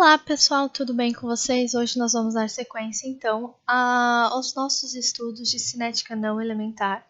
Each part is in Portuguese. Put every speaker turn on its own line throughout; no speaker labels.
Olá pessoal, tudo bem com vocês? Hoje nós vamos dar sequência então aos nossos estudos de cinética não elementar.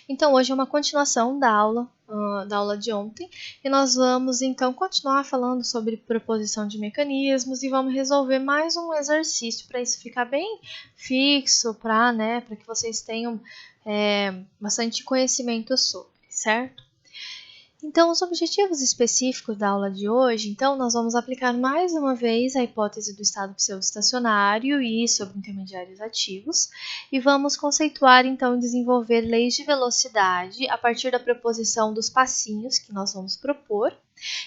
Então hoje é uma continuação da aula de ontem e nós vamos então continuar falando sobre proposição de mecanismos e vamos resolver mais um exercício para isso ficar bem fixo, para que vocês tenham bastante conhecimento sobre, certo? Então, os objetivos específicos da aula de hoje, então, nós vamos aplicar mais uma vez a hipótese do estado pseudoestacionário e sobre intermediários ativos, e vamos conceituar, então, e desenvolver leis de velocidade a partir da proposição dos passinhos que nós vamos propor,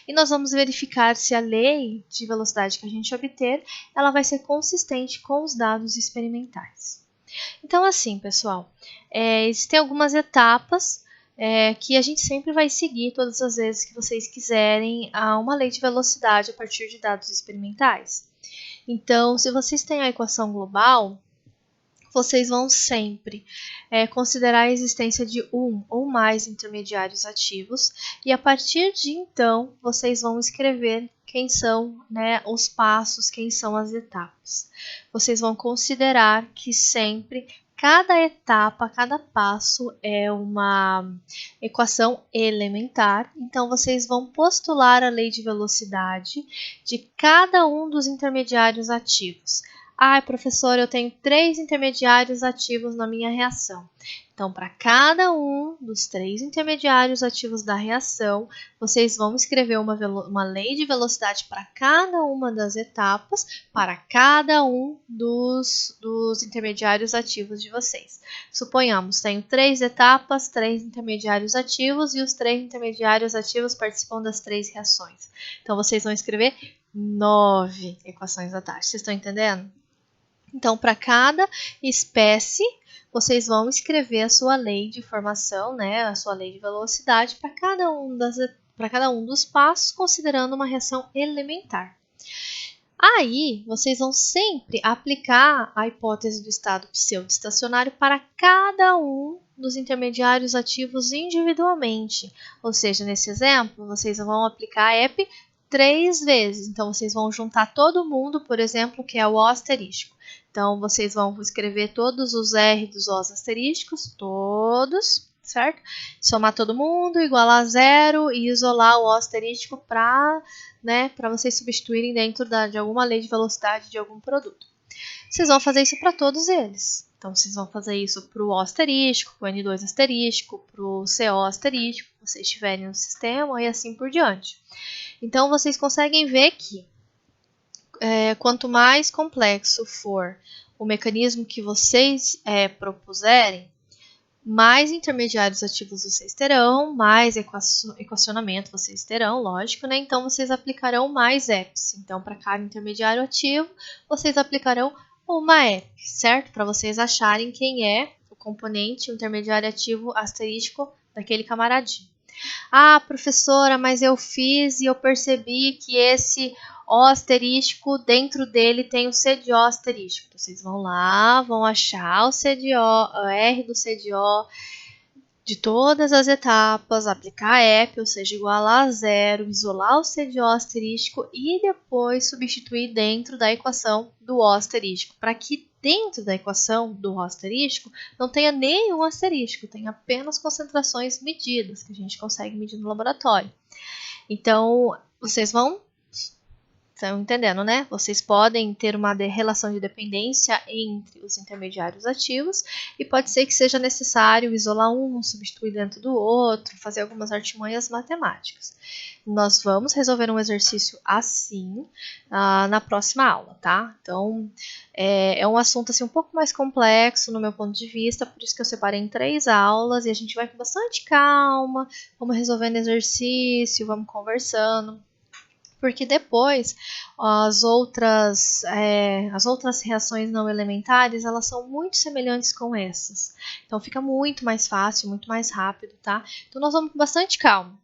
e nós vamos verificar se a lei de velocidade que a gente obter, ela vai ser consistente com os dados experimentais. Então, assim, pessoal, existem algumas etapas que a gente sempre vai seguir todas as vezes que vocês quiserem uma lei de velocidade a partir de dados experimentais. Então, se vocês têm a equação global, vocês vão sempre considerar a existência de um ou mais intermediários ativos e a partir de então, vocês vão escrever quem são os passos, quem são as etapas. Vocês vão considerar que sempre cada etapa, cada passo é uma equação elementar, então vocês vão postular a lei de velocidade de cada um dos intermediários ativos. Professora, eu tenho 3 intermediários ativos na minha reação. Então, para cada um dos 3 intermediários ativos da reação, vocês vão escrever uma lei de velocidade para cada uma das etapas, para cada um dos intermediários ativos de vocês. Suponhamos, tenho 3 etapas, 3 intermediários ativos, e os 3 intermediários ativos participam das 3 reações. Então, vocês vão escrever 9 equações da taxa. Vocês estão entendendo? Então, para cada espécie, vocês vão escrever a sua lei de formação, a sua lei de velocidade para cada um dos passos, considerando uma reação elementar. Aí, vocês vão sempre aplicar a hipótese do estado pseudoestacionário para cada um dos intermediários ativos individualmente. Ou seja, nesse exemplo, vocês vão aplicar a EP 3 vezes. Então, vocês vão juntar todo mundo, por exemplo, que é o O asterístico. Então, vocês vão escrever todos os R dos Os asterísticos, todos, certo? Somar todo mundo, igualar a 0 e isolar o O asterístico para vocês substituírem dentro de alguma lei de velocidade de algum produto. Vocês vão fazer isso para todos eles. Então, vocês vão fazer isso para o O asterístico, para o N2 asterístico, para o CO asterístico, que vocês tiverem no sistema e assim por diante. Então, vocês conseguem ver que quanto mais complexo for o mecanismo que vocês propuserem, mais intermediários ativos vocês terão, mais equacionamento vocês terão, lógico, Então, vocês aplicarão mais EPs. Então, para cada intermediário ativo, vocês aplicarão uma EP, certo? Para vocês acharem quem é o componente, o intermediário ativo asterístico daquele camaradinho. Professora, mas eu fiz e eu percebi que esse O asterístico, dentro dele tem o C de O asterístico. Então, vocês vão lá, vão achar o C de O, o R do C de O de todas as etapas, aplicar EP, ou seja, igual a 0, isolar o C de O asterístico e depois substituir dentro da equação do O asterístico, para que dentro da equação do O asterístico não tenha nenhum asterístico, tenha apenas concentrações medidas, que a gente consegue medir no laboratório. Então, vocês estão entendendo, Vocês podem ter uma relação de dependência entre os intermediários ativos e pode ser que seja necessário isolar um, substituir dentro do outro, fazer algumas artimanhas matemáticas. Nós vamos resolver um exercício assim na próxima aula, tá? Então, é um assunto assim, um pouco mais complexo no meu ponto de vista, por isso que eu separei em 3 aulas e a gente vai com bastante calma, vamos resolvendo exercício, vamos conversando. Porque depois as outras reações não elementares, elas são muito semelhantes com essas. Então fica muito mais fácil, muito mais rápido, tá? Então nós vamos com bastante calma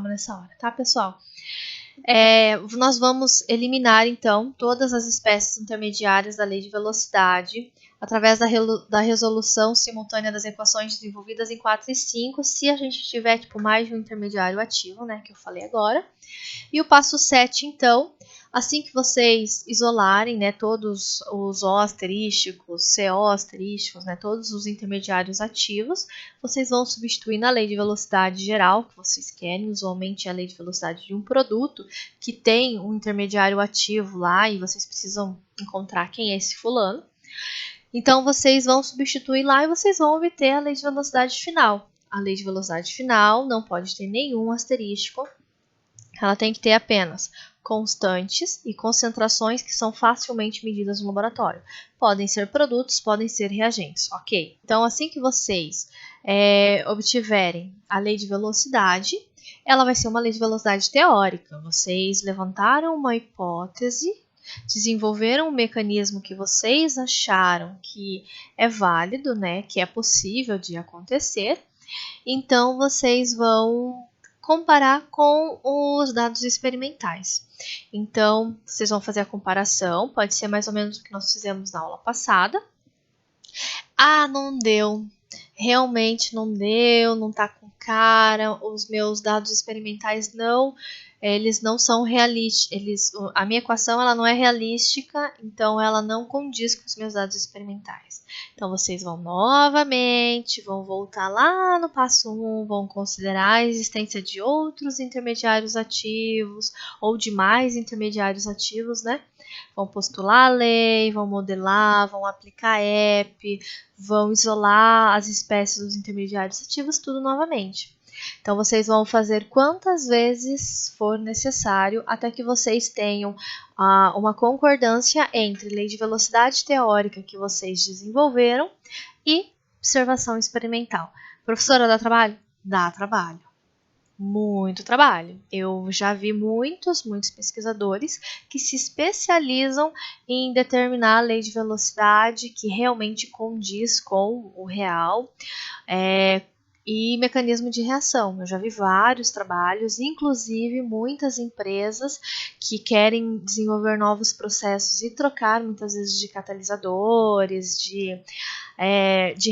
nessa hora, tá, pessoal? Nós vamos eliminar, então, todas as espécies intermediárias da lei de velocidade através da resolução simultânea das equações desenvolvidas em 4 e 5, se a gente tiver mais de um intermediário ativo, que eu falei agora. E o passo 7, então, Assim que vocês isolarem, né, todos os O asterísticos, CO asterísticos, né, todos os intermediários ativos, vocês vão substituir na lei de velocidade geral que vocês querem. Usualmente é a lei de velocidade de um produto que tem um intermediário ativo lá e vocês precisam encontrar quem é esse fulano. Então, vocês vão substituir lá e vocês vão obter a lei de velocidade final. A lei de velocidade final não pode ter nenhum asterístico. Ela tem que ter apenas constantes e concentrações que são facilmente medidas no laboratório. Podem ser produtos, podem ser reagentes, ok? Então, assim que vocês obtiverem a lei de velocidade, ela vai ser uma lei de velocidade teórica. Vocês levantaram uma hipótese, desenvolveram um mecanismo que vocês acharam que é válido, né, que é possível de acontecer. Então, vocês vão comparar com os dados experimentais. Então, vocês vão fazer a comparação, pode ser mais ou menos o que nós fizemos na aula passada. Ah, não deu. Realmente não deu, não tá com cara, os meus dados experimentais eles não são realísticos, a minha equação ela não é realística, então ela não condiz com os meus dados experimentais. Então vocês vão novamente, vão voltar lá no passo 1, vão considerar a existência de outros intermediários ativos ou de mais intermediários ativos, né? Vão postular a lei, vão modelar, vão aplicar EP, vão isolar as espécies dos intermediários ativos, tudo novamente. Então, vocês vão fazer quantas vezes for necessário até que vocês tenham uma concordância entre lei de velocidade teórica que vocês desenvolveram e observação experimental. Professora, dá trabalho? Dá trabalho. Muito trabalho. Eu já vi muitos pesquisadores que se especializam em determinar a lei de velocidade que realmente condiz com o real e mecanismo de reação. Eu já vi vários trabalhos, inclusive muitas empresas que querem desenvolver novos processos e trocar muitas vezes de catalisadores, de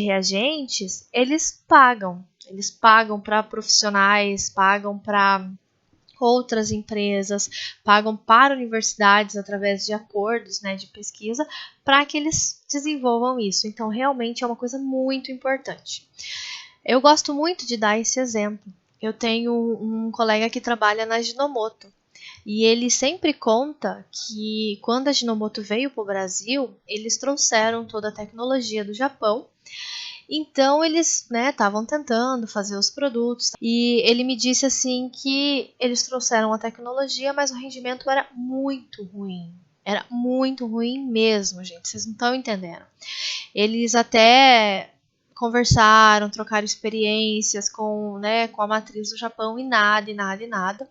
reagentes, eles pagam. Eles pagam para profissionais, pagam para outras empresas, pagam para universidades através de acordos, né, de pesquisa, para que eles desenvolvam isso. Então, realmente é uma coisa muito importante. Eu gosto muito de dar esse exemplo. Eu tenho um colega que trabalha na Ajinomoto. E ele sempre conta que quando a Ajinomoto veio para o Brasil, eles trouxeram toda a tecnologia do Japão. Então eles estavam tentando fazer os produtos. E ele me disse assim que eles trouxeram a tecnologia, mas o rendimento era muito ruim. Era muito ruim mesmo, gente. Vocês não estão entendendo. Eles até conversaram, trocaram experiências com a matriz do Japão e nada.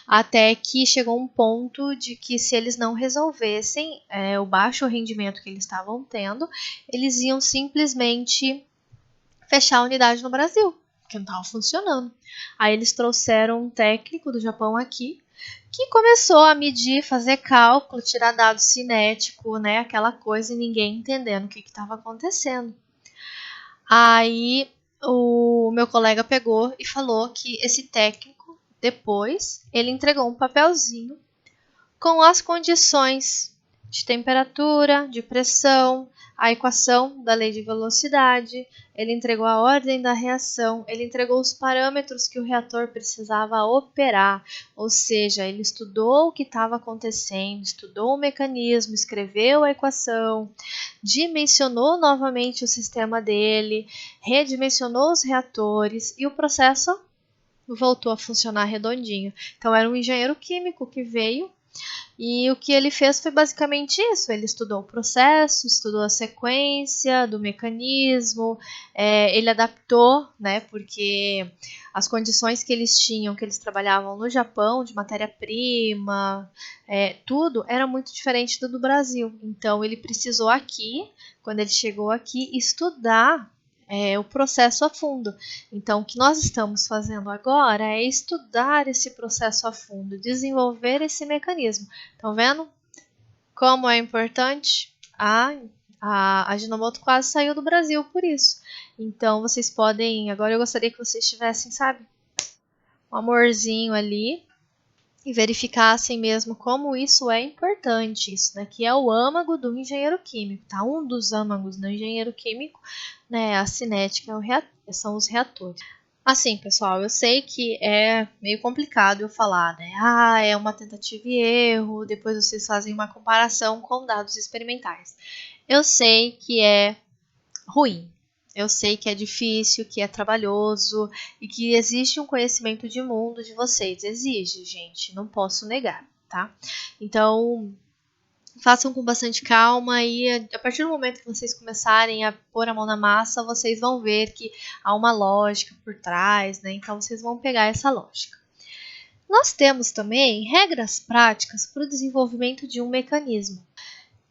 Até que chegou um ponto de que se eles não resolvessem o baixo rendimento que eles estavam tendo, eles iam simplesmente fechar a unidade no Brasil, porque não estava funcionando. Aí eles trouxeram um técnico do Japão aqui, que começou a medir, fazer cálculo, tirar dado cinético, aquela coisa, e ninguém entendendo o que estava acontecendo. Aí o meu colega pegou e falou que esse técnico, depois, ele entregou um papelzinho com as condições de temperatura, de pressão, a equação da lei de velocidade, ele entregou a ordem da reação, ele entregou os parâmetros que o reator precisava operar, ou seja, ele estudou o que estava acontecendo, estudou o mecanismo, escreveu a equação, dimensionou novamente o sistema dele, redimensionou os reatores e o processo voltou a funcionar redondinho. Então era um engenheiro químico que veio e o que ele fez foi basicamente isso. Ele estudou o processo, estudou a sequência do mecanismo, ele adaptou, porque as condições que eles tinham, que eles trabalhavam no Japão, de matéria-prima, tudo era muito diferente do Brasil. Então ele precisou aqui, quando ele chegou aqui, estudar o processo a fundo. Então, o que nós estamos fazendo agora é estudar esse processo a fundo, desenvolver esse mecanismo. Estão vendo como é importante? A Ajinomoto quase saiu do Brasil por isso. Então, vocês podem... Agora eu gostaria que vocês tivessem, sabe? Um amorzinho ali e verificassem mesmo como isso é importante. Isso daqui é o âmago do engenheiro químico, tá? Um dos âmagos do engenheiro químico, né? A cinética são os reatores. Assim, pessoal, eu sei que é meio complicado eu falar, né? Ah, é uma tentativa e erro, depois vocês fazem uma comparação com dados experimentais. Eu sei que é ruim. Eu sei que é difícil, que é trabalhoso e que existe um conhecimento de mundo de vocês. Exige, gente, não posso negar, tá? Então, façam com bastante calma e a partir do momento que vocês começarem a pôr a mão na massa, vocês vão ver que há uma lógica por trás, né? Então, vocês vão pegar essa lógica. Nós temos também regras práticas para o desenvolvimento de um mecanismo.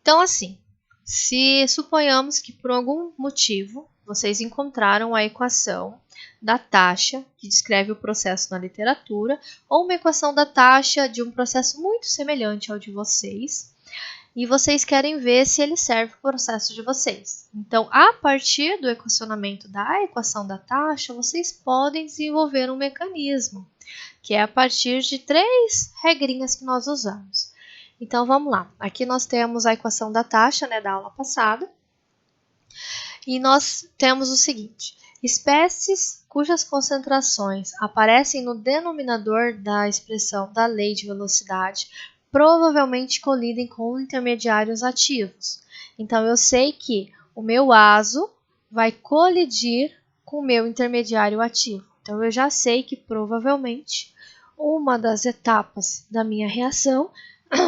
Então, assim, se suponhamos que por algum motivo vocês encontraram a equação da taxa, que descreve o processo na literatura, ou uma equação da taxa de um processo muito semelhante ao de vocês, e vocês querem ver se ele serve para o processo de vocês. Então, a partir do equacionamento da equação da taxa, vocês podem desenvolver um mecanismo, que é a partir de 3 regrinhas que nós usamos. Então, vamos lá. Aqui nós temos a equação da taxa, né, da aula passada. E nós temos o seguinte: espécies cujas concentrações aparecem no denominador da expressão da lei de velocidade provavelmente colidem com intermediários ativos. Então, eu sei que o meu azo vai colidir com o meu intermediário ativo. Então, eu já sei que provavelmente uma das etapas da minha reação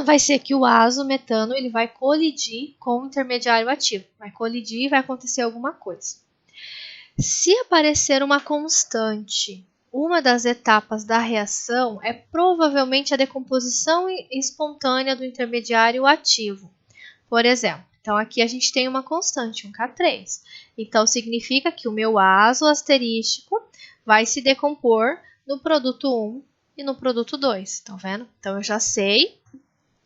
vai ser que o azo metano ele vai colidir com o intermediário ativo. Vai colidir e vai acontecer alguma coisa. Se aparecer uma constante, uma das etapas da reação é provavelmente a decomposição espontânea do intermediário ativo. Por exemplo, então aqui a gente tem uma constante, um K3. Então significa que o meu azo asterístico vai se decompor no produto 1 e no produto 2. Estão vendo? Então eu já sei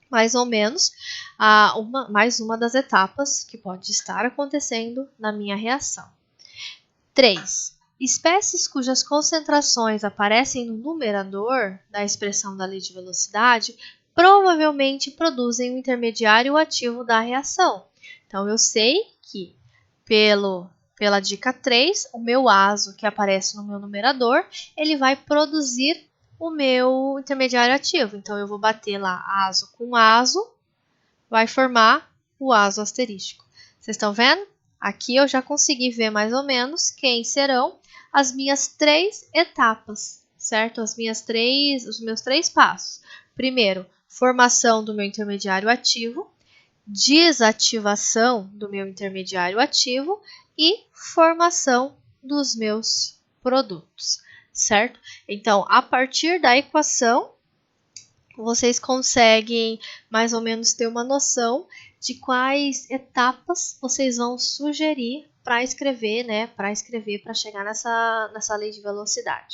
mais ou menos mais uma das etapas que pode estar acontecendo na minha reação. 3. Espécies cujas concentrações aparecem no numerador da expressão da lei de velocidade provavelmente produzem um intermediário ativo da reação. Então, eu sei que pela dica 3, o meu azo que aparece no meu numerador, ele vai produzir o meu intermediário ativo. Então, eu vou bater lá azo com azo, vai formar o azo asterístico. Vocês estão vendo? Aqui eu já consegui ver mais ou menos quem serão as minhas 3 etapas, certo? Os meus 3 passos. Primeiro, formação do meu intermediário ativo, desativação do meu intermediário ativo e formação dos meus produtos, certo? Então, a partir da equação, vocês conseguem mais ou menos ter uma noção de quais etapas vocês vão sugerir para escrever, né? Para chegar nessa lei de velocidade.